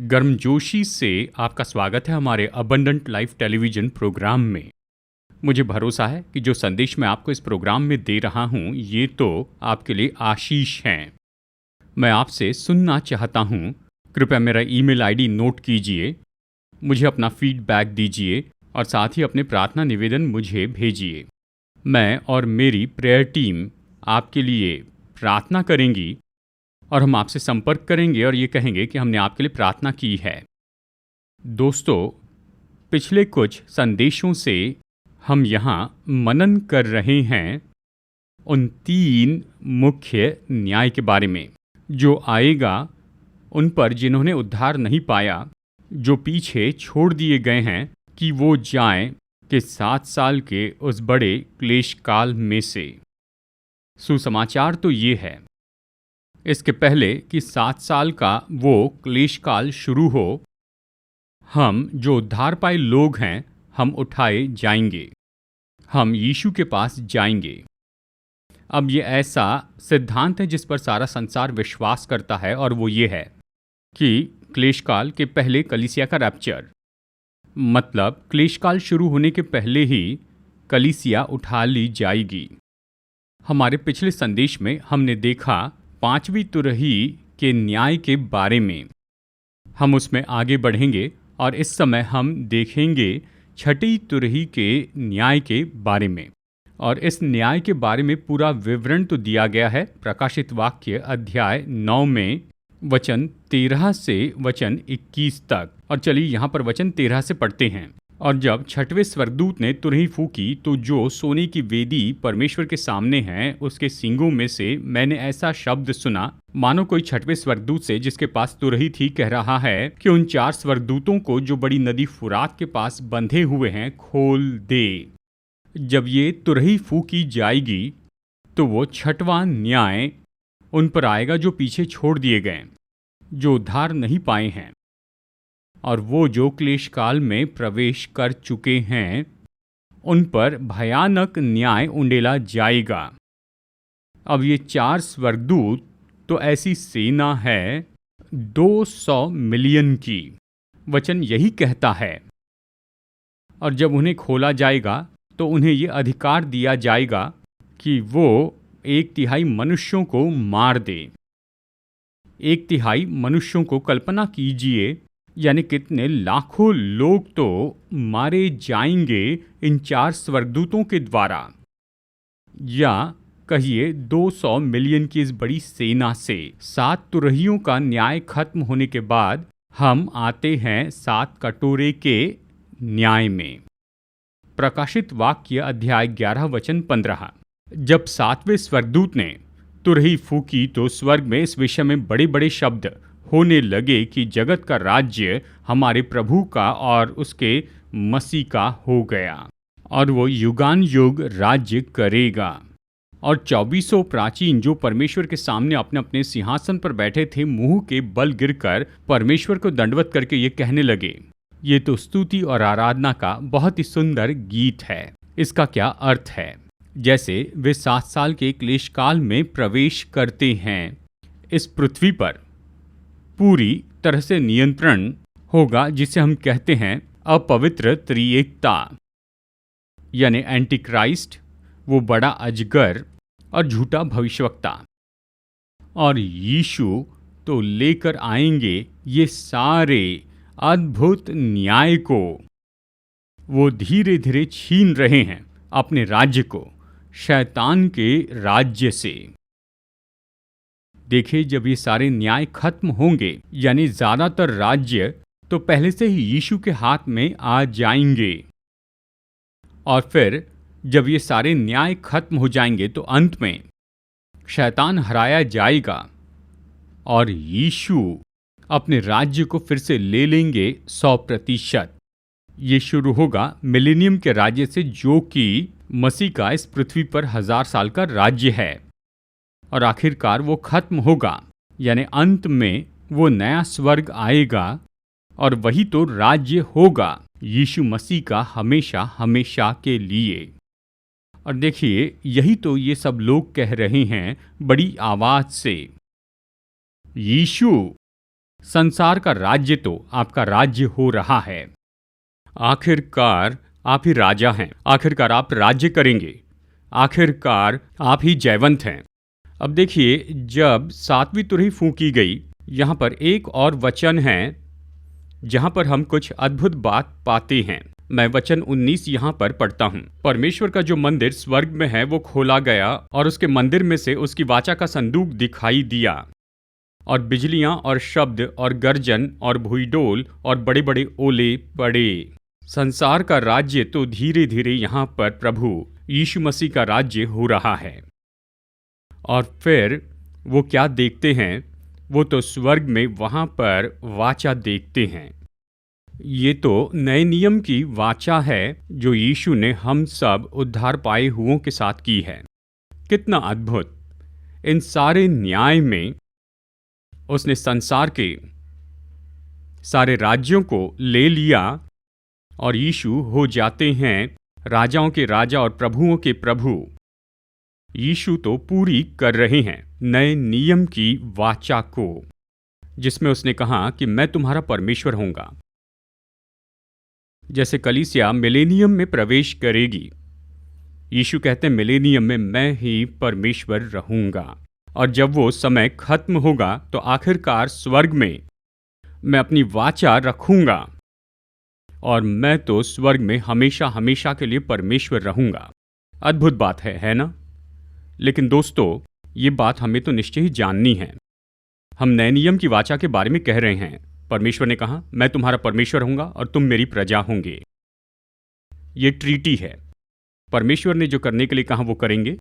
गर्मजोशी से आपका स्वागत है हमारे अबंडेंट लाइफ टेलीविज़न प्रोग्राम में। मुझे भरोसा है कि जो संदेश मैं आपको इस प्रोग्राम में दे रहा हूँ ये तो आपके लिए आशीष हैं। मैं आपसे सुनना चाहता हूँ। कृपया मेरा ईमेल आईडी नोट कीजिए, मुझे अपना फीडबैक दीजिए और साथ ही अपने प्रार्थना निवेदन मुझे भेजिए। मैं और मेरी प्रेयर टीम आपके लिए प्रार्थना करेंगी और हम आपसे संपर्क करेंगे और ये कहेंगे कि हमने आपके लिए प्रार्थना की है। दोस्तों, पिछले कुछ संदेशों से हम यहाँ मनन कर रहे हैं उन 3 मुख्य न्याय के बारे में जो आएगा उन पर जिन्होंने उद्धार नहीं पाया, जो पीछे छोड़ दिए गए हैं कि वो जाएं कि 7 साल के उस बड़े क्लेश काल में से। सुसमाचार तो ये है, इसके पहले कि 7 साल का वो क्लेश काल शुरू हो, हम जो उद्धार पाए लोग हैं हम उठाए जाएंगे, हम यीशु के पास जाएंगे। अब ये ऐसा सिद्धांत है जिस पर सारा संसार विश्वास करता है और वो ये है कि क्लेश काल के पहले कलीसिया का रैप्चर, मतलब क्लेश काल शुरू होने के पहले ही कलीसिया उठा ली जाएगी। हमारे पिछले संदेश में हमने देखा 5वीं तुरही के न्याय के बारे में। हम उसमें आगे बढ़ेंगे और इस समय हम देखेंगे 6ठी तुरही के न्याय के बारे में। और इस न्याय के बारे में पूरा विवरण तो दिया गया है प्रकाशित वाक्य अध्याय 9 में वचन 13 से वचन 21 तक। और चलिए यहाँ पर वचन 13 से पढ़ते हैं। और जब 6वें स्वर्गदूत ने तुरही फूकी तो जो सोने की वेदी परमेश्वर के सामने है उसके सींगों में से मैंने ऐसा शब्द सुना मानो कोई 6वें स्वर्गदूत से जिसके पास तुरही थी कह रहा है कि उन 4 स्वर्गदूतों को जो बड़ी नदी फुरात के पास बंधे हुए हैं खोल दे। जब ये तुरही फूकी जाएगी तो वो 6वां न्याय उन पर आएगा जो पीछे छोड़ दिए गए, जो उद्धार नहीं पाए हैं और वो जो क्लेश काल में प्रवेश कर चुके हैं उन पर भयानक न्याय उंडेला जाएगा। अब ये 4 स्वर्गदूत तो ऐसी सेना है 200 मिलियन की, वचन यही कहता है। और जब उन्हें खोला जाएगा तो उन्हें ये अधिकार दिया जाएगा कि वो 1/3 मनुष्यों को मार दे। 1/3 मनुष्यों को कल्पना कीजिए, यानी कितने लाखों लोग तो मारे जाएंगे इन 4 स्वर्गदूतों के द्वारा, या कहिए 200 मिलियन की इस बड़ी सेना से। 7 तुरहियों का न्याय खत्म होने के बाद हम आते हैं 7 कटोरे के न्याय में। प्रकाशित वाक्य अध्याय 11 वचन 15। जब 7वें स्वर्गदूत ने तुरही फूकी तो स्वर्ग में इस विषय में बड़े बड़े शब्द होने लगे कि जगत का राज्य हमारे प्रभु का और उसके मसीह का हो गया और वो युगान युग राज्य करेगा। और 24 प्राचीन जो परमेश्वर के सामने अपने अपने सिंहासन पर बैठे थे मुंह के बल गिरकर परमेश्वर को दंडवत करके ये कहने लगे। ये तो स्तुति और आराधना का बहुत ही सुंदर गीत है। इसका क्या अर्थ है? जैसे वे 7 साल के क्लेश काल में प्रवेश करते हैं, इस पृथ्वी पर पूरी तरह से नियंत्रण होगा जिसे हम कहते हैं अपवित्र त्रिएकता, यानी एंटी क्राइस्ट, वो बड़ा अजगर और झूठा भविष्यवक्ता। और यीशु तो लेकर आएंगे ये सारे अद्भुत न्याय को। वो धीरे धीरे छीन रहे हैं अपने राज्य को शैतान के राज्य से। देखिए, जब ये सारे न्याय खत्म होंगे, यानी ज्यादातर राज्य तो पहले से ही यीशु के हाथ में आ जाएंगे। और फिर जब ये सारे न्याय खत्म हो जाएंगे तो अंत में शैतान हराया जाएगा और यीशु अपने राज्य को फिर से ले लेंगे 100%। ये शुरू होगा मिलेनियम के राज्य से, जो कि मसीह का इस पृथ्वी पर 1000 साल का राज्य है। और आखिरकार वो खत्म होगा, यानी अंत में वो नया स्वर्ग आएगा और वही तो राज्य होगा यीशु मसीह का हमेशा हमेशा के लिए। और देखिए, यही तो ये सब लोग कह रहे हैं बड़ी आवाज से, यीशु, संसार का राज्य तो आपका राज्य हो रहा है। आखिरकार आप ही राजा हैं, आखिरकार आप राज्य करेंगे, आखिरकार आप ही जयवंत हैं। अब देखिए, जब सातवीं तुरही फूंकी गई, यहाँ पर एक और वचन है जहाँ पर हम कुछ अद्भुत बात पाते हैं। मैं वचन 19 यहाँ पर पढ़ता हूँ। परमेश्वर का जो मंदिर स्वर्ग में है वो खोला गया और उसके मंदिर में से उसकी वाचा का संदूक दिखाई दिया, और बिजलियां और शब्द और गर्जन और भुईडोल और बड़े बड़े ओले पड़े। संसार का राज्य तो धीरे धीरे यहाँ पर प्रभु यीशु मसीह का राज्य हो रहा है। और फिर वो क्या देखते हैं? वो तो स्वर्ग में वहाँ पर वाचा देखते हैं। ये तो नए नियम की वाचा है जो यीशु ने हम सब उद्धार पाए हुओं के साथ की है। कितना अद्भुत! इन सारे न्याय में उसने संसार के सारे राज्यों को ले लिया और यीशु हो जाते हैं राजाओं के राजा और प्रभुओं के प्रभु। यीशु तो पूरी कर रहे हैं नए नियम की वाचा को, जिसमें उसने कहा कि मैं तुम्हारा परमेश्वर होऊंगा। जैसे कलीसिया मिलेनियम में प्रवेश करेगी, यीशु कहते हैं मिलेनियम में मैं ही परमेश्वर रहूंगा। और जब वो समय खत्म होगा तो आखिरकार स्वर्ग में मैं अपनी वाचा रखूंगा और मैं तो स्वर्ग में हमेशा हमेशा के लिए परमेश्वर रहूंगा। अद्भुत बात है ना? लेकिन दोस्तों, ये बात हमें तो निश्चय ही जाननी है। हम नए नियम की वाचा के बारे में कह रहे हैं। परमेश्वर ने कहा मैं तुम्हारा परमेश्वर होऊंगा और तुम मेरी प्रजा होंगे। ये ट्रीटी है। परमेश्वर ने जो करने के लिए कहा वो करेंगे,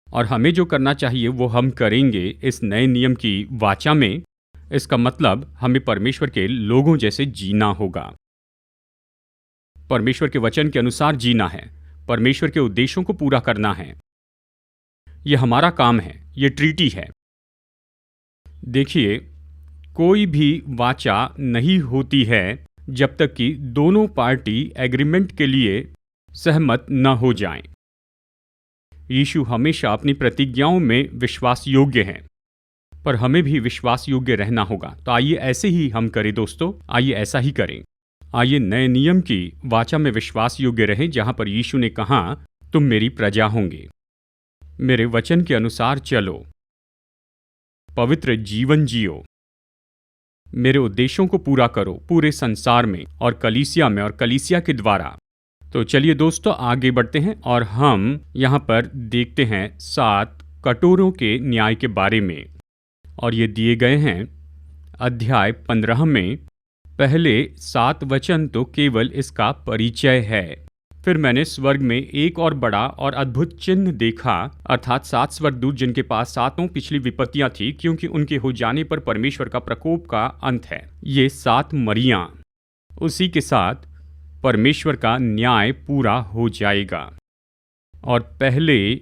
और हमें जो करना चाहिए वो हम करेंगे इस नए नियम की वाचा में। इसका मतलब हमें परमेश्वर के लोगों जैसे जीना होगा, परमेश्वर के वचन के अनुसार जीना है, परमेश्वर के उद्देश्यों को पूरा करना है। यह हमारा काम है, ये ट्रीटी है। देखिए, कोई भी वाचा नहीं होती है जब तक कि दोनों पार्टी एग्रीमेंट के लिए सहमत न हो जाएं। यीशु हमेशा अपनी प्रतिज्ञाओं में विश्वास योग्य हैं, पर हमें भी विश्वास योग्य रहना होगा। तो आइए ऐसे ही हम करें दोस्तों, आइए ऐसा ही करें। आइए नए नियम की वाचा में विश्वास योग्य रहें, जहां पर यीशु ने कहा तुम मेरी प्रजा होंगे, मेरे वचन के अनुसार चलो, पवित्र जीवन जियो, मेरे उद्देश्यों को पूरा करो पूरे संसार में और कलीसिया में और कलीसिया के द्वारा। तो चलिए दोस्तों, आगे बढ़ते हैं और हम यहाँ पर देखते हैं 7 कटोरों के न्याय के बारे में। और ये दिए गए हैं अध्याय 15 में। पहले 7 वचन तो केवल इसका परिचय है। फिर मैंने स्वर्ग में एक और बड़ा और अद्भुत चिन्ह देखा, अर्थात 7 स्वर्गदूत जिनके पास 7 पिछली विपत्तियां थी, क्योंकि उनके हो जाने पर परमेश्वर का प्रकोप का अंत है। ये 7 मरियां, उसी के साथ परमेश्वर का न्याय पूरा हो जाएगा और पहले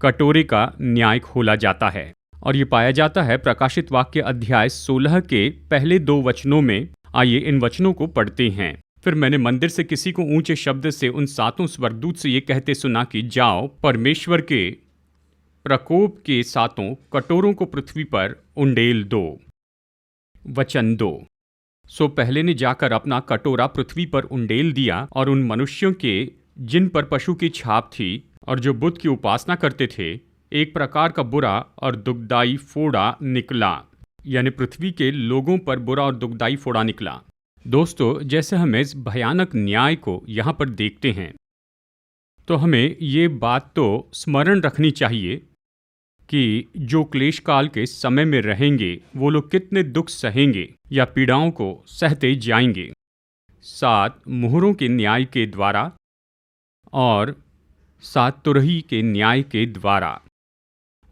कटोरे का न्याय खोला जाता है। और ये पाया जाता है प्रकाशित वाक्य अध्याय 16 के पहले 2 वचनों में। आइए इन वचनों को पढ़ते हैं। फिर मैंने मंदिर से किसी को ऊंचे शब्द से उन 7 स्वर्गदूत से ये कहते सुना कि जाओ, परमेश्वर के प्रकोप के 7 कटोरों को पृथ्वी पर उंडेल दो। वचन 2। सो पहले ने जाकर अपना कटोरा पृथ्वी पर उंडेल दिया, और उन मनुष्यों के जिन पर पशु की छाप थी और जो बुत की उपासना करते थे, एक प्रकार का बुरा और दुखदाई फोड़ा निकला। यानी पृथ्वी के लोगों पर बुरा और दुखदाई फोड़ा निकला। दोस्तों, जैसे हम इस भयानक न्याय को यहाँ पर देखते हैं, तो हमें ये बात तो स्मरण रखनी चाहिए कि जो क्लेश काल के समय में रहेंगे वो लोग कितने दुख सहेंगे या पीड़ाओं को सहते जाएंगे। 7 मुहरों के न्याय के द्वारा और 7 तुरही के न्याय के द्वारा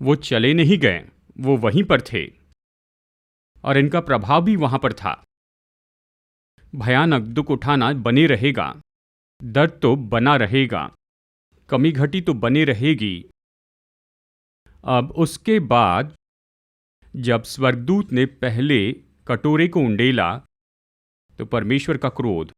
वो चले नहीं गए, वो वहीं पर थे और इनका प्रभाव भी वहां पर था। भयानक दुख उठाना बने रहेगा, दर्द तो बना रहेगा, कमी घटी तो बनी रहेगी। अब उसके बाद जब स्वर्गदूत ने पहले कटोरे को उंडेला तो परमेश्वर का क्रोध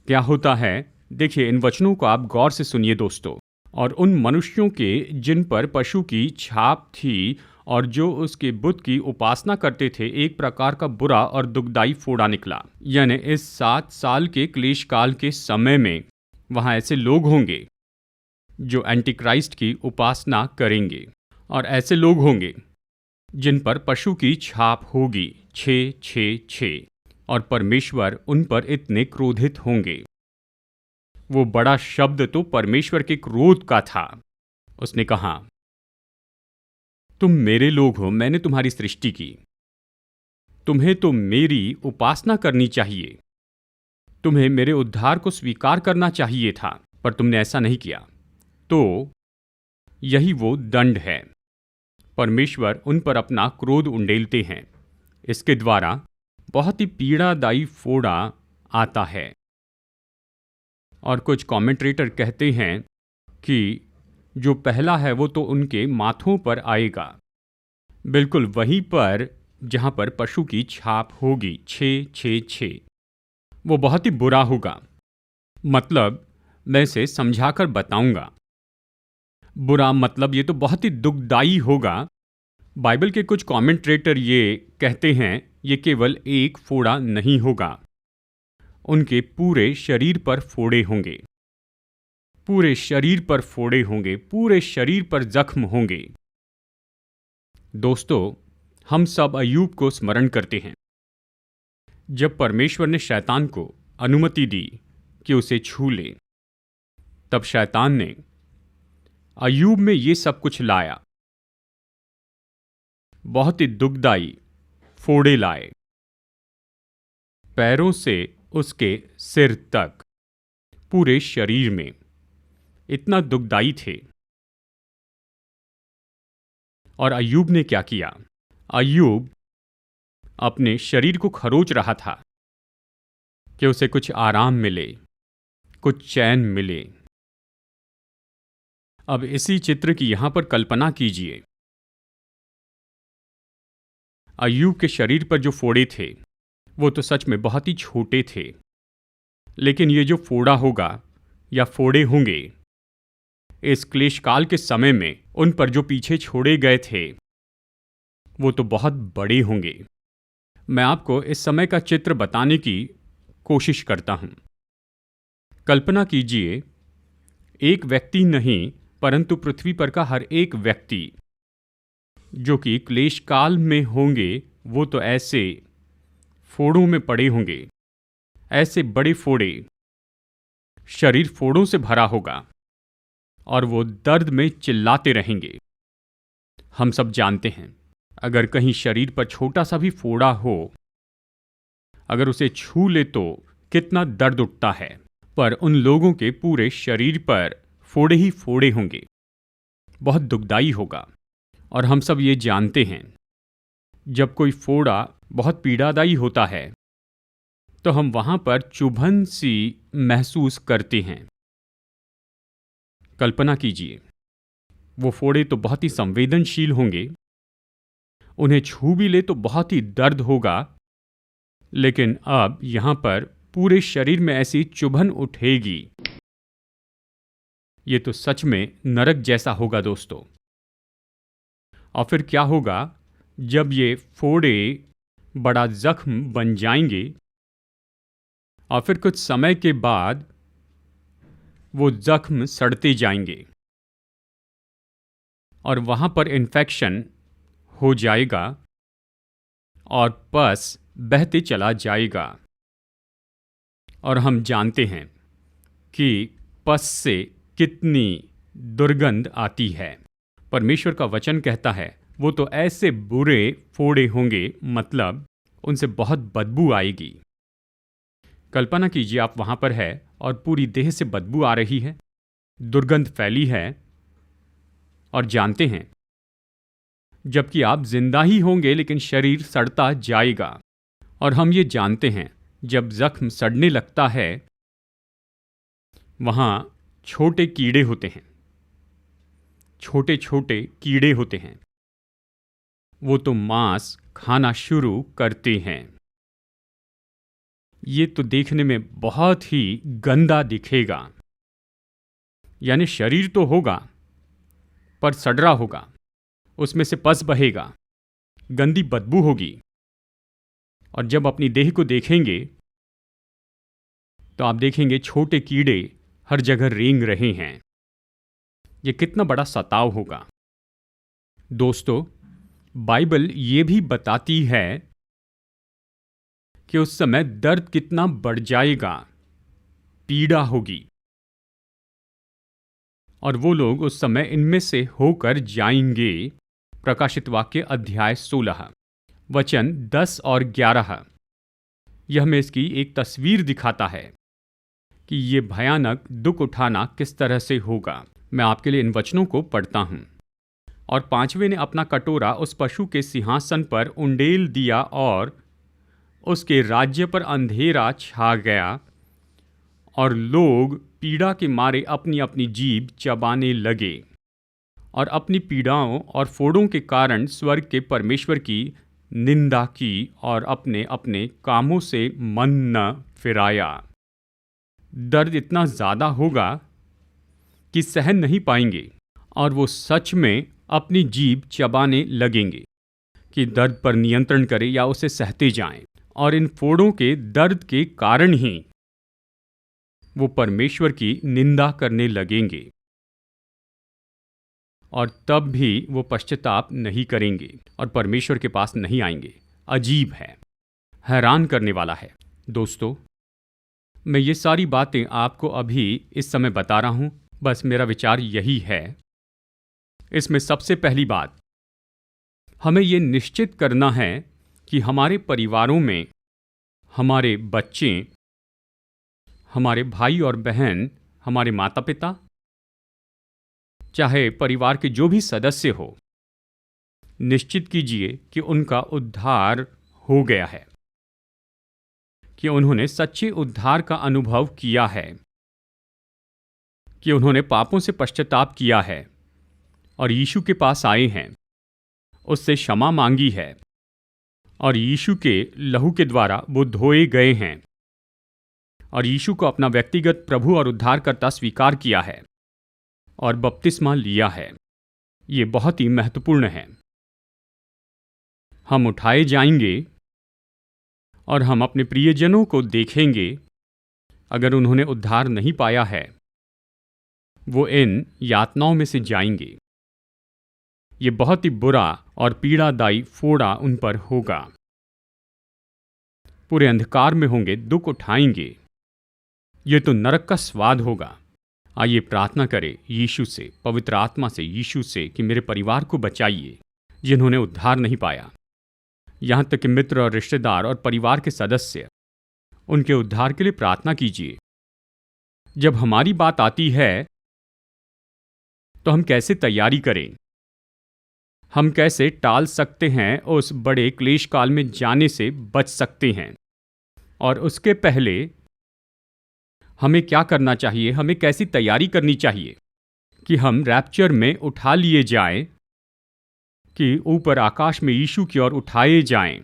क्या होता है, देखिए इन वचनों को आप गौर से सुनिए दोस्तों। और उन मनुष्यों के जिन पर पशु की छाप थी और जो उसके बुत की उपासना करते थे, एक प्रकार का बुरा और दुखदाई फोड़ा निकला। यानी इस 7 साल के क्लेश काल के समय में वहाँ ऐसे लोग होंगे जो एंटीक्राइस्ट की उपासना करेंगे, और ऐसे लोग होंगे जिन पर पशु की छाप होगी 666, और परमेश्वर उन पर इतने क्रोधित होंगे। वो बड़ा शब्द तो परमेश्वर के क्रोध का था। उसने कहा, तुम मेरे लोग हो, मैंने तुम्हारी सृष्टि की, तुम्हें तो मेरी उपासना करनी चाहिए, तुम्हें मेरे उद्धार को स्वीकार करना चाहिए था, पर तुमने ऐसा नहीं किया। तो यही वो दंड है। परमेश्वर उन पर अपना क्रोध उंडेलते हैं। इसके द्वारा बहुत ही पीड़ादायी फोड़ा आता है। और कुछ कमेंटेटर कहते हैं कि जो पहला है वो तो उनके माथों पर आएगा, बिल्कुल वहीं पर जहां पर पशु की छाप होगी 666। वो बहुत ही बुरा होगा। मतलब मैं इसे समझाकर बताऊंगा। बुरा मतलब ये तो बहुत ही दुखदाई होगा। बाइबल के कुछ कमेंटेटर ये कहते हैं ये केवल एक फोड़ा नहीं होगा, उनके पूरे शरीर पर फोड़े होंगे, पूरे शरीर पर फोड़े होंगे, पूरे शरीर पर जख्म होंगे। दोस्तों, हम सब अय्यूब को स्मरण करते हैं। जब परमेश्वर ने शैतान को अनुमति दी कि उसे छू ले, तब शैतान ने अय्यूब में ये सब कुछ लाया। बहुत ही दुखदाई फोड़े लाए, पैरों से उसके सिर तक, पूरे शरीर में, इतना दुखदाई थे। और अय्यूब ने क्या किया? अय्यूब अपने शरीर को खरोच रहा था कि उसे कुछ आराम मिले, कुछ चैन मिले। अब इसी चित्र की यहां पर कल्पना कीजिए। अय्यूब के शरीर पर जो फोड़े थे वो तो सच में बहुत ही छोटे थे, लेकिन ये जो फोड़ा होगा या फोड़े होंगे, इस क्लेशकाल के समय में उन पर जो पीछे छोड़े गए थे वो तो बहुत बड़े होंगे। मैं आपको इस समय का चित्र बताने की कोशिश करता हूं। कल्पना कीजिए, एक व्यक्ति नहीं परंतु पृथ्वी पर का हर एक व्यक्ति जो कि क्लेश काल में होंगे, वो तो ऐसे फोड़ों में पड़े होंगे, ऐसे बड़े फोड़े, शरीर फोड़ों से भरा होगा और वो दर्द में चिल्लाते रहेंगे। हम सब जानते हैं, अगर कहीं शरीर पर छोटा सा भी फोड़ा हो, अगर उसे छू ले तो कितना दर्द उठता है। पर उन लोगों के पूरे शरीर पर फोड़े ही फोड़े होंगे, बहुत दुखदाई होगा। और हम सब ये जानते हैं, जब कोई फोड़ा बहुत पीड़ादायी होता है तो हम वहां पर चुभन सी महसूस करते हैं। कल्पना कीजिए, वो फोड़े तो बहुत ही संवेदनशील होंगे, उन्हें छू भी ले तो बहुत ही दर्द होगा, लेकिन अब यहां पर पूरे शरीर में ऐसी चुभन उठेगी। ये तो सच में नरक जैसा होगा दोस्तों। और फिर क्या होगा, जब ये फोड़े बड़ा जख्म बन जाएंगे और फिर कुछ समय के बाद वो जख्म सड़ते जाएंगे और वहां पर इन्फेक्शन हो जाएगा और पस बहते चला जाएगा। और हम जानते हैं कि पस से कितनी दुर्गंध आती है। परमेश्वर का वचन कहता है वो तो ऐसे बुरे फोड़े होंगे, मतलब उनसे बहुत बदबू आएगी। कल्पना कीजिए, आप वहां पर है और पूरी देह से बदबू आ रही है, दुर्गंध फैली है, और जानते हैं जबकि आप जिंदा ही होंगे लेकिन शरीर सड़ता जाएगा। और हम ये जानते हैं जब जख्म सड़ने लगता है वहां छोटे कीड़े होते हैं, छोटे छोटे कीड़े होते हैं, वो तो मांस खाना शुरू करते हैं। ये तो देखने में बहुत ही गंदा दिखेगा। यानी शरीर तो होगा पर सड़रा होगा, उसमें से पस बहेगा, गंदी बदबू होगी। और जब अपनी देह को देखेंगे तो आप देखेंगे छोटे कीड़े हर जगह रेंग रहे हैं। यह कितना बड़ा सताव होगा। दोस्तों, बाइबल ये भी बताती है कि उस समय दर्द कितना बढ़ जाएगा, पीड़ा होगी, और वो लोग उस समय इनमें से होकर जाएंगे। प्रकाशित वाक्य अध्याय 16 वचन 10 और 11 यह हमें इसकी एक तस्वीर दिखाता है कि ये भयानक दुख उठाना किस तरह से होगा। मैं आपके लिए इन वचनों को पढ़ता हूं। और पांचवें ने अपना कटोरा उस पशु के सिंहासन पर उंडेल दिया और उसके राज्य पर अंधेरा छा गया, और लोग पीड़ा के मारे अपनी अपनी जीभ चबाने लगे और अपनी पीड़ाओं और फोड़ों के कारण स्वर्ग के परमेश्वर की निंदा की और अपने अपने कामों से मन न फिराया। दर्द इतना ज़्यादा होगा कि सहन नहीं पाएंगे और वो सच में अपनी जीभ चबाने लगेंगे कि दर्द पर नियंत्रण करें या उसे सहते जाएं। और इन फोड़ों के दर्द के कारण ही वो परमेश्वर की निंदा करने लगेंगे, और तब भी वो पश्चाताप नहीं करेंगे और परमेश्वर के पास नहीं आएंगे। अजीब है, हैरान करने वाला है। दोस्तों, मैं ये सारी बातें आपको अभी इस समय बता रहा हूं, बस मेरा विचार यही है। इसमें सबसे पहली बात, हमें ये निश्चित करना है कि हमारे परिवारों में हमारे बच्चे, हमारे भाई और बहन, हमारे माता पिता, चाहे परिवार के जो भी सदस्य हो, निश्चित कीजिए कि उनका उद्धार हो गया है, कि उन्होंने सच्चे उद्धार का अनुभव किया है, कि उन्होंने पापों से पश्चाताप किया है और यीशु के पास आए हैं, उससे क्षमा मांगी है, और यीशु के लहू के द्वारा वो धोए गए हैं, और यीशु को अपना व्यक्तिगत प्रभु और उद्धारकर्ता स्वीकार किया है और बपतिस्मा लिया है। ये बहुत ही महत्वपूर्ण है। हम उठाए जाएंगे और हम अपने प्रियजनों को देखेंगे। अगर उन्होंने उद्धार नहीं पाया है, वो इन यातनाओं में से जाएंगे। ये बहुत ही बुरा और पीड़ादायी फोड़ा उन पर होगा। पूरे अंधकार में होंगे, दुख उठाएंगे। ये तो नरक का स्वाद होगा। आइए प्रार्थना करें यीशु से, पवित्र आत्मा से, यीशु से कि मेरे परिवार को बचाइए जिन्होंने उद्धार नहीं पाया। यहाँ तक कि मित्र और रिश्तेदार और परिवार के सदस्य, उनके उद्धार के लिए प्रार्थना कीजिए। जब हमारी बात आती है तो हम कैसे तैयारी करें, हम कैसे टाल सकते हैं, उस बड़े क्लेश काल में जाने से बच सकते हैं, और उसके पहले हमें क्या करना चाहिए, हमें कैसी तैयारी करनी चाहिए कि हम रैप्चर में उठा लिए जाएं, कि ऊपर आकाश में यीशु की ओर उठाए जाएं।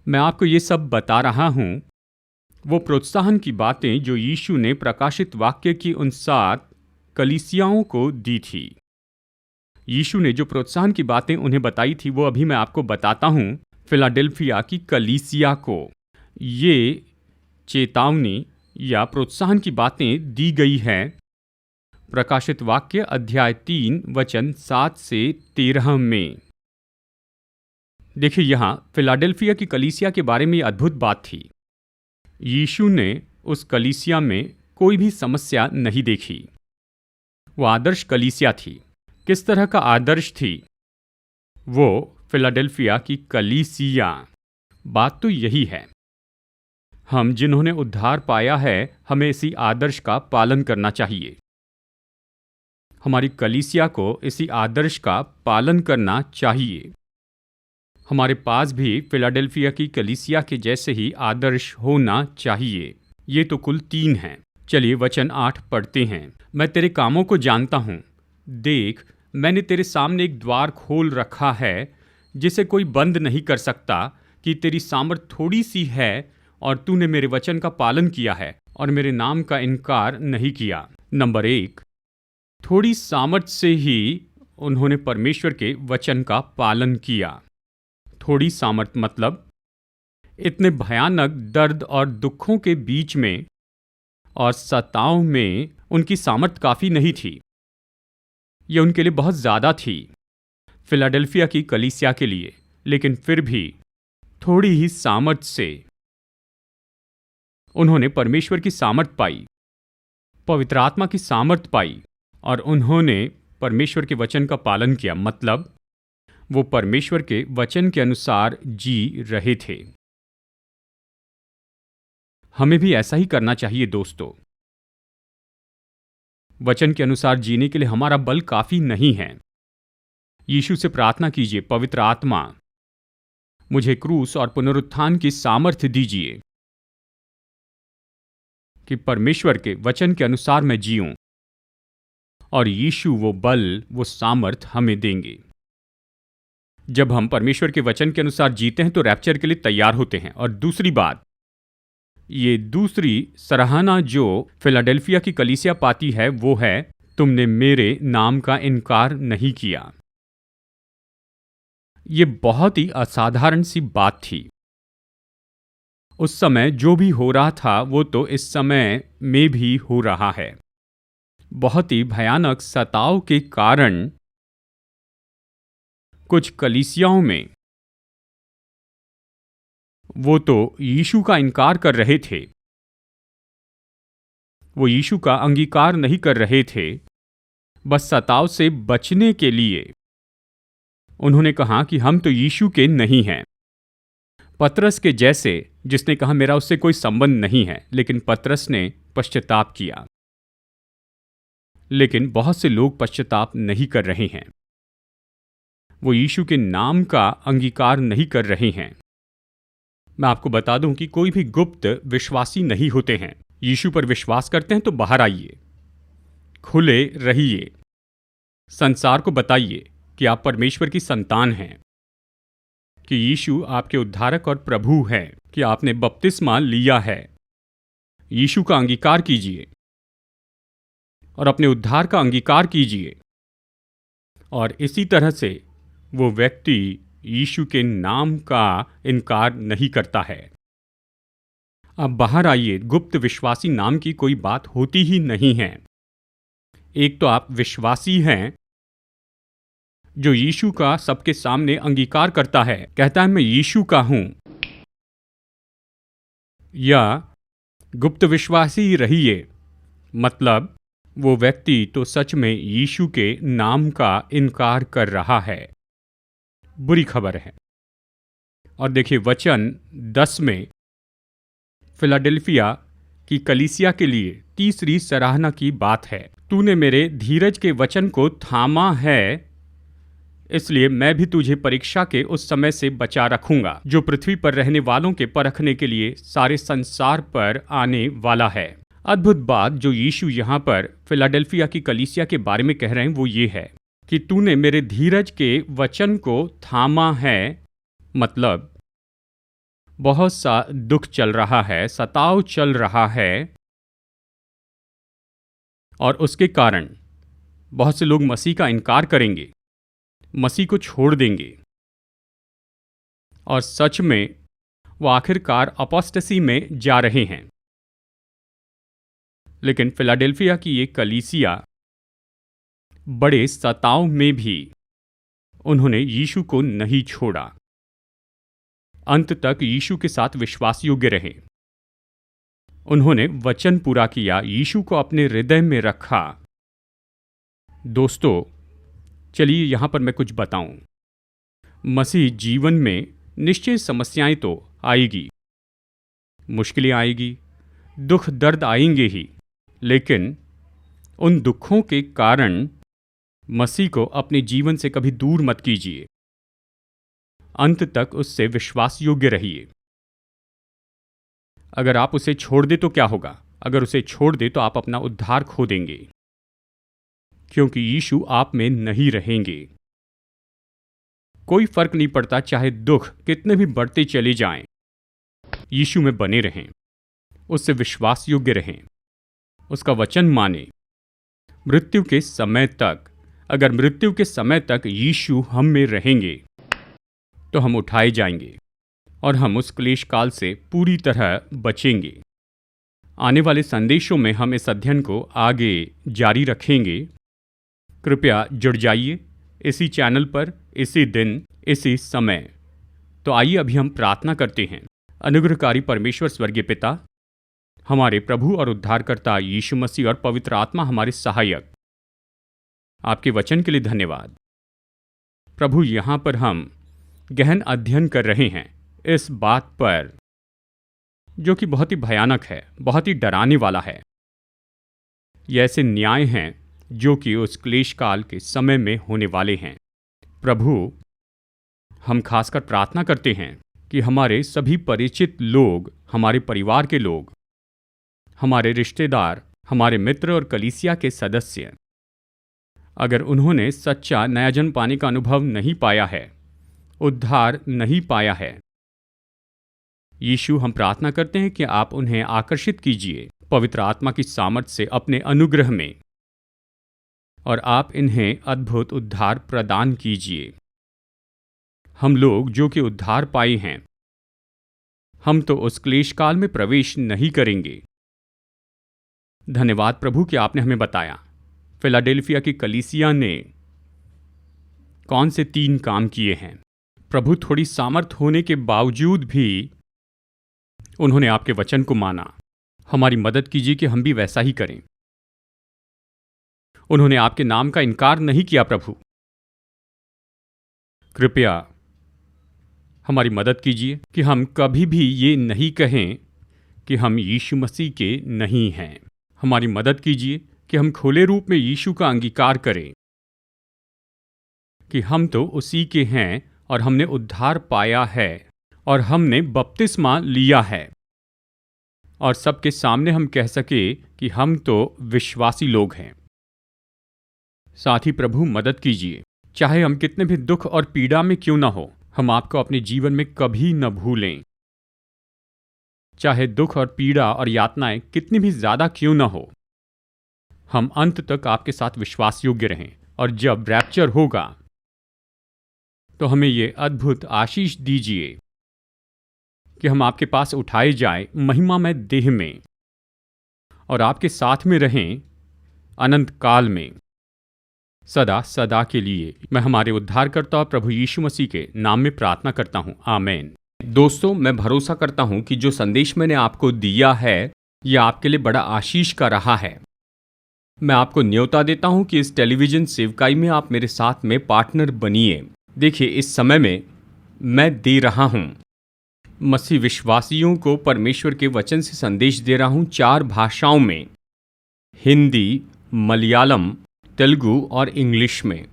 मैं आपको ये सब बता रहा हूं, वो प्रोत्साहन की बातें जो यीशु ने प्रकाशित वाक्य की उन 7 कलीसियाओं को दी थी। यीशु ने जो प्रोत्साहन की बातें उन्हें बताई थी, वो अभी मैं आपको बताता हूं। फिलाडेल्फिया की कलीसिया को ये चेतावनी या प्रोत्साहन की बातें दी गई है। प्रकाशित वाक्य अध्याय 3 वचन 7 से 13 में। देखिए, यहां फिलाडेल्फिया की कलीसिया के बारे में अद्भुत बात थी। यीशु ने उस कलीसिया में कोई भी समस्या नहीं देखी। वो आदर्श कलीसिया थी। किस तरह का आदर्श थी वो फिलाडेल्फिया की कलीसिया? बात तो यही है, हम जिन्होंने उद्धार पाया है, हमें इसी आदर्श का पालन करना चाहिए। हमारी कलीसिया को इसी आदर्श का पालन करना चाहिए। हमारे पास भी फिलाडेल्फिया की कलीसिया के जैसे ही आदर्श होना चाहिए। ये तो कुल 3 हैं। चलिए वचन 8 पढ़ते हैं। मैं तेरे कामों को जानता हूँ। देख, मैंने तेरे सामने एक द्वार खोल रखा है जिसे कोई बंद नहीं कर सकता, कि तेरी सामर्थ थोड़ी सी है और तूने मेरे वचन का पालन किया है और मेरे नाम का इनकार नहीं किया। नंबर 1, थोड़ी सामर्थ्य से ही उन्होंने परमेश्वर के वचन का पालन किया। थोड़ी सामर्थ्य मतलब इतने भयानक दर्द और दुखों के बीच में और सताव में उनकी सामर्थ्य काफ़ी नहीं थी। यह उनके लिए बहुत ज़्यादा थी, फिलाडेल्फिया की कलीसिया के लिए, लेकिन फिर भी थोड़ी ही सामर्थ्य से उन्होंने परमेश्वर की सामर्थ्य पाई, पवित्र आत्मा की सामर्थ्य पाई और उन्होंने परमेश्वर के वचन का पालन किया। मतलब वो परमेश्वर के वचन के अनुसार जी रहे थे। हमें भी ऐसा ही करना चाहिए दोस्तों। वचन के अनुसार जीने के लिए हमारा बल काफी नहीं है। यीशु से प्रार्थना कीजिए, पवित्र आत्मा मुझे क्रूस और पुनरुत्थान की सामर्थ्य दीजिए कि परमेश्वर के वचन के अनुसार मैं जीऊं, और यीशु वो बल, वो सामर्थ हमें देंगे। जब हम परमेश्वर के वचन के अनुसार जीते हैं तो रैप्चर के लिए तैयार होते हैं। और दूसरी बात, ये दूसरी सराहना जो फिलाडेल्फिया की कलीसिया पाती है वो है, तुमने मेरे नाम का इनकार नहीं किया। ये बहुत ही असाधारण सी बात थी। उस समय जो भी हो रहा था वो तो इस समय में भी हो रहा है। बहुत ही भयानक सताव के कारण कुछ कलीसियाओं में वो तो यीशु का इनकार कर रहे थे, वो यीशु का अंगीकार नहीं कर रहे थे। बस सताव से बचने के लिए उन्होंने कहा कि हम तो यीशु के नहीं हैं। पतरस के जैसे, जिसने कहा मेरा उससे कोई संबंध नहीं है, लेकिन पतरस ने पश्चाताप किया। लेकिन बहुत से लोग पश्चाताप नहीं कर रहे हैं, वो यीशु के नाम का अंगीकार नहीं कर रहे हैं। मैं आपको बता दूं कि कोई भी गुप्त विश्वासी नहीं होते हैं। यीशु पर विश्वास करते हैं तो बाहर आइए, खुले रहिए, संसार को बताइए कि आप परमेश्वर की संतान हैं, कि यीशु आपके उद्धारक और प्रभु हैं, कि आपने बपतिस्मा लिया है। यीशु का अंगीकार कीजिए और अपने उद्धार का अंगीकार कीजिए, और इसी तरह से वो व्यक्ति यीशु के नाम का इनकार नहीं करता है। अब बाहर आइए। गुप्त विश्वासी नाम की कोई बात होती ही नहीं है। एक तो आप विश्वासी हैं जो यीशु का सबके सामने अंगीकार करता है, कहता है मैं यीशु का हूं, या गुप्त विश्वासी रहिए, मतलब वो व्यक्ति तो सच में यीशु के नाम का इनकार कर रहा है। बुरी खबर है। और देखिए वचन 10 में फिलाडेल्फिया की कलीसिया के लिए तीसरी सराहना की बात है। तूने मेरे धीरज के वचन को थामा है, इसलिए मैं भी तुझे परीक्षा के उस समय से बचा रखूंगा जो पृथ्वी पर रहने वालों के परखने के लिए सारे संसार पर आने वाला है। अद्भुत बात जो यीशु यहाँ पर फिलाडेल्फिया की कलीसिया के बारे में कह रहे हैं वो ये है कि तूने मेरे धीरज के वचन को थामा है। मतलब बहुत सा दुख चल रहा है, सताव चल रहा है, और उसके कारण बहुत से लोग मसीह का इनकार करेंगे, मसीह को छोड़ देंगे, और सच में वो आखिरकार अपोस्टेसी में जा रहे हैं। लेकिन फिलाडेल्फिया की ये कलीसिया बड़े सताव में भी उन्होंने यीशु को नहीं छोड़ा, अंत तक यीशु के साथ विश्वास योग्य रहे। उन्होंने वचन पूरा किया, यीशु को अपने हृदय में रखा। दोस्तों, चलिए यहां पर मैं कुछ बताऊं। मसीह जीवन में निश्चय समस्याएं तो आएगी, मुश्किलें आएगी, दुख दर्द आएंगे ही, लेकिन उन दुखों के कारण मसीह को अपने जीवन से कभी दूर मत कीजिए। अंत तक उससे विश्वास योग्य रहिए। अगर आप उसे छोड़ दे तो क्या होगा? अगर उसे छोड़ दे तो आप अपना उद्धार खो देंगे, क्योंकि यीशु आप में नहीं रहेंगे। कोई फर्क नहीं पड़ता चाहे दुख कितने भी बढ़ते चले जाएं, यीशु में बने रहें, उससे विश्वास योग्य रहें, उसका वचन माने, मृत्यु के समय तक, अगर मृत्यु के समय तक यीशु हम में रहेंगे तो हम उठाए जाएंगे और हम उस क्लेश काल से पूरी तरह बचेंगे। आने वाले संदेशों में हम इस अध्ययन को आगे जारी रखेंगे। कृपया जुड़ जाइए इसी चैनल पर, इसी दिन, इसी समय। तो आइए अभी हम प्रार्थना करते हैं। अनुग्रहकारी परमेश्वर स्वर्गीय पिता, हमारे प्रभु और उद्धारकर्ता यीशु मसीह और पवित्र आत्मा हमारे सहायक, आपके वचन के लिए धन्यवाद। प्रभु, यहाँ पर हम गहन अध्ययन कर रहे हैं इस बात पर जो कि बहुत ही भयानक है, बहुत ही डराने वाला है। ये ऐसे न्याय हैं जो कि उस क्लेश काल के समय में होने वाले हैं। प्रभु, हम खासकर प्रार्थना करते हैं कि हमारे सभी परिचित लोग, हमारे परिवार के लोग, हमारे रिश्तेदार, हमारे मित्र और कलीसिया के सदस्य, अगर उन्होंने सच्चा नया जन्म पाने का अनुभव नहीं पाया है, उद्धार नहीं पाया है, यीशु, हम प्रार्थना करते हैं कि आप उन्हें आकर्षित कीजिए पवित्र आत्मा की सामर्थ से अपने अनुग्रह में, और आप इन्हें अद्भुत उद्धार प्रदान कीजिए। हम लोग जो कि उद्धार पाए हैं, हम तो उस क्लेश काल में प्रवेश नहीं करेंगे। धन्यवाद प्रभु कि आपने हमें बताया फिलाडेल्फिया की कलीसिया ने कौन से 3 काम किए हैं। प्रभु, थोड़ी सामर्थ होने के बावजूद भी उन्होंने आपके वचन को माना। हमारी मदद कीजिए कि हम भी वैसा ही करें। उन्होंने आपके नाम का इनकार नहीं किया। प्रभु, कृपया हमारी मदद कीजिए कि हम कभी भी ये नहीं कहें कि हम यीशु मसीह के नहीं हैं। हमारी मदद कीजिए कि हम खुले रूप में यीशु का अंगीकार करें कि हम तो उसी के हैं और हमने उद्धार पाया है और हमने बपतिस्मा लिया है, और सबके सामने हम कह सके कि हम तो विश्वासी लोग हैं। साथ ही प्रभु, मदद कीजिए, चाहे हम कितने भी दुख और पीड़ा में क्यों ना हो, हम आपको अपने जीवन में कभी न भूलें। चाहे दुख और पीड़ा और यातनाएं कितनी भी ज्यादा क्यों न हो, हम अंत तक आपके साथ विश्वास योग्य रहें, और जब रैप्चर होगा तो हमें ये अद्भुत आशीष दीजिए कि हम आपके पास उठाए जाएं महिमामय देह में और आपके साथ में रहें अनंत काल में, सदा सदा के लिए। मैं हमारे उद्धारकर्ता प्रभु यीशु मसीह के नाम में प्रार्थना करता हूं, आमीन। दोस्तों, मैं भरोसा करता हूं कि जो संदेश मैंने आपको दिया है यह आपके लिए बड़ा आशीष का रहा है। मैं आपको न्योता देता हूं कि इस टेलीविजन सेवकाई में आप मेरे साथ में पार्टनर बनिए। देखिए, इस समय में मैं दे रहा हूं, मसीह विश्वासियों को परमेश्वर के वचन से संदेश दे रहा हूं 4 भाषाओं में, हिंदी, मलयालम, तेलुगु और इंग्लिश में।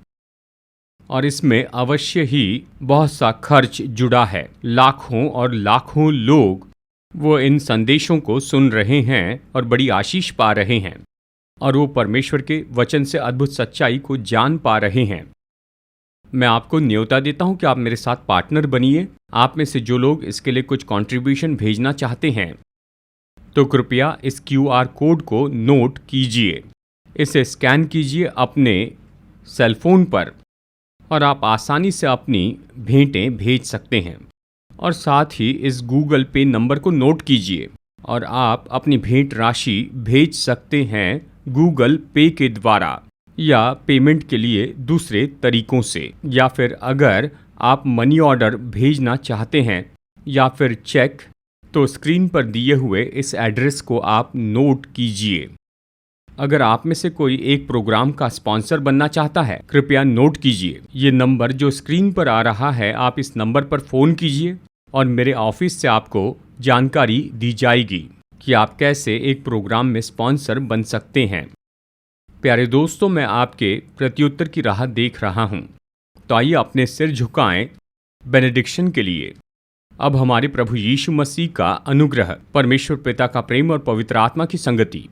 और इसमें अवश्य ही बहुत सा खर्च जुड़ा है। लाखों और लाखों लोग वो इन संदेशों को सुन रहे हैं और बड़ी आशीष पा रहे हैं, और वो परमेश्वर के वचन से अद्भुत सच्चाई को जान पा रहे हैं। मैं आपको न्योता देता हूं कि आप मेरे साथ पार्टनर बनिए। आप में से जो लोग इसके लिए कुछ कंट्रीब्यूशन भेजना चाहते हैं तो कृपया इस QR कोड को नोट कीजिए, इसे स्कैन कीजिए अपने सेलफोन पर, और आप आसानी से अपनी भेंटें भेज सकते हैं। और साथ ही इस गूगल पे नंबर को नोट कीजिए, और आप अपनी भेंट राशि भेज सकते हैं गूगल पे के द्वारा या पेमेंट के लिए दूसरे तरीकों से, या फिर अगर आप मनी ऑर्डर भेजना चाहते हैं या फिर चेक, तो स्क्रीन पर दिए हुए इस एड्रेस को आप नोट कीजिए। अगर आप में से कोई एक प्रोग्राम का स्पॉन्सर बनना चाहता है, कृपया नोट कीजिए ये नंबर जो स्क्रीन पर आ रहा है। आप इस नंबर पर फ़ोन कीजिए और मेरे ऑफिस से आपको जानकारी दी जाएगी कि आप कैसे एक प्रोग्राम में स्पॉन्सर बन सकते हैं। प्यारे दोस्तों, मैं आपके प्रत्युत्तर की राह देख रहा हूँ, तो आइए अपने सिर झुकाएं बेनेडिक्शन के लिए। अब हमारे प्रभु यीशु मसीह का अनुग्रह, परमेश्वर पिता का प्रेम और पवित्र आत्मा की संगति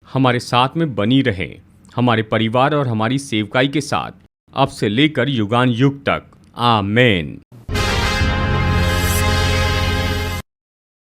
हमारे साथ में बनी रहे, हमारे परिवार और हमारी सेवकाई के साथ अब से लेकर युगान युग तक। आमीन।